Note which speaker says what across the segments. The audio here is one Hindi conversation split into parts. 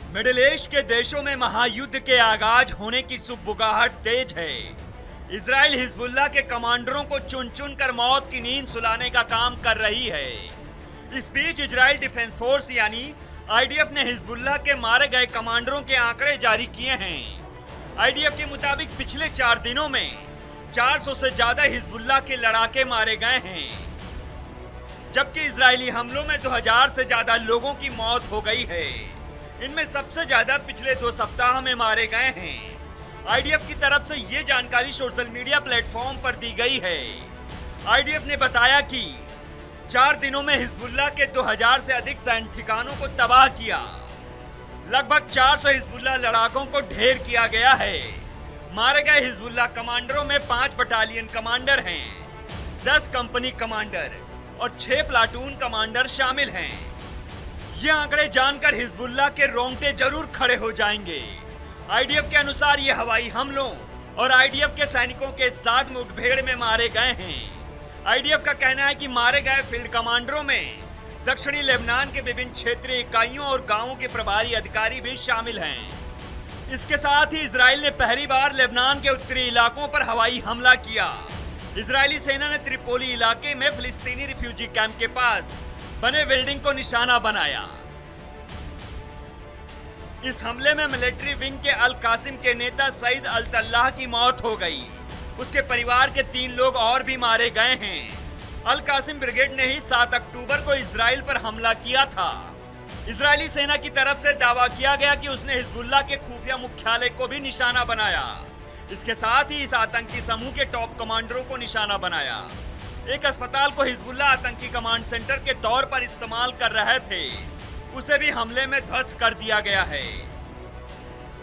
Speaker 1: मिडिल ईस्ट के देशों में महायुद्ध के आगाज होने की सुगबुगाहट तेज है। इजराइल हिजबुल्लाह के कमांडरों को चुन चुन कर मौत की नींद सुलाने का काम कर रही है। इस बीच इजराइल डिफेंस फोर्स यानी आईडीएफ ने हिजबुल्लाह के मारे गए कमांडरों के आंकड़े जारी किए हैं। आईडीएफ के मुताबिक पिछले 4 दिनों में 400 से ज्यादा हिजबुल्लाह के लड़ाके मारे गए हैं, जबकि इजरायली हमलों में 2000 से ज्यादा लोगों की मौत हो गई है। इनमें सबसे ज्यादा पिछले 2 सप्ताह में मारे गए हैं। आईडीएफ की तरफ से ये जानकारी सोशल मीडिया प्लेटफॉर्म पर दी गई है। आईडीएफ ने बताया कि 4 दिनों में हिजबुल्लाह के 2000 से अधिक सैन्य ठिकानों को तबाह किया। लगभग 400 हिजबुल्लाह लड़ाकों को ढेर किया गया है। मारे गए हिजबुल्लाह कमांडरों में 5 बटालियन कमांडर हैं, 10 कंपनी कमांडर और 6 प्लाटून कमांडर शामिल हैं। ये आंकड़े जानकर हिजबुल्लाह के रोंगटे जरूर खड़े हो जाएंगे। आईडीएफ के अनुसार ये हवाई हमलों और आईडीएफ के सैनिकों के साथ मुठभेड़ में मारे गए हैं। आईडीएफ का कहना है कि मारे गए फील्ड कमांडरों में दक्षिणी लेबनान के विभिन्न क्षेत्रीय इकाइयों और गांवों के प्रभारी अधिकारी भी शामिल हैं। इसके साथ ही इजराइल ने पहली बार लेबनान के उत्तरी इलाकों पर हवाई हमला किया। इजरायली सेना ने त्रिपोली इलाके में फिलिस्तीनी रिफ्यूजी कैंप के पास बने बिल्डिंग को निशाना बनाया। इस हमले में मिलिट्री विंग के अल कासिम के नेता सईद अल तल्लाह की मौत हो गई। उसके परिवार के 3 लोग और भी मारे गए हैं। अल कासिम ब्रिगेड ने ही 7 अक्टूबर को इजराइल पर हमला किया था। इजरायली सेना की तरफ से दावा किया गया कि उसने हिजबुल्लाह के खुफिया मुख्यालय को भी निशाना बनाया। इसके साथ ही इस आतंकी समूह के टॉप कमांडरों को निशाना बनाया। एक अस्पताल को हिजबुल्लाह आतंकी कमांड सेंटर के तौर पर इस्तेमाल कर रहे थे, उसे भी हमले में ध्वस्त कर दिया गया है।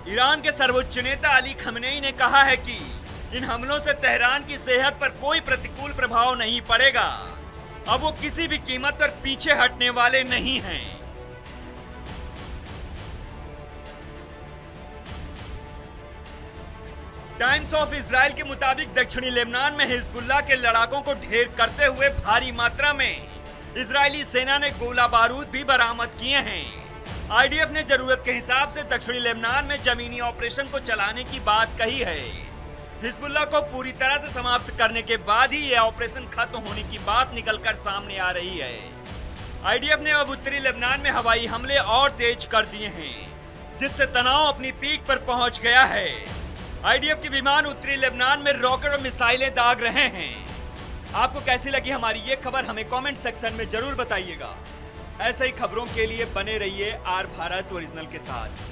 Speaker 1: ईरान के सर्वोच्च नेता अली खमेनेई ने कहा है कि इन हमलों से तेहरान की सेहत पर कोई प्रतिकूल प्रभाव नहीं पड़ेगा। अब वो किसी भी कीमत पर पीछे हटने वाले नहीं हैं। टाइम्स ऑफ इजराइल के मुताबिक दक्षिणी लेबनान में हिजबुल्लाह के लड़ाकों को ढेर करते हुए भारी मात्रा में इजरायली सेना ने गोला बारूद भी बरामद किए हैं। आईडीएफ ने जरूरत के हिसाब से दक्षिणी लेबनान में जमीनी ऑपरेशन को चलाने की बात कही है। हिजबुल्लाह को पूरी तरह से समाप्त करने के बाद ही यह ऑपरेशन खत्म होने की बात निकलकर सामने आ रही है। आईडीएफ ने अब उत्तरी लेबनान में हवाई हमले और तेज कर दिए हैं, जिससे तनाव अपनी पीक पर पहुंच गया है। आईडीएफ के विमान उत्तरी लेबनान में रॉकेट और मिसाइलें दाग रहे हैं। आपको कैसी लगी हमारी ये खबर हमें कमेंट सेक्शन में जरूर बताइएगा। ऐसे ही खबरों के लिए बने रहिए आर भारत ओरिजिनल के साथ।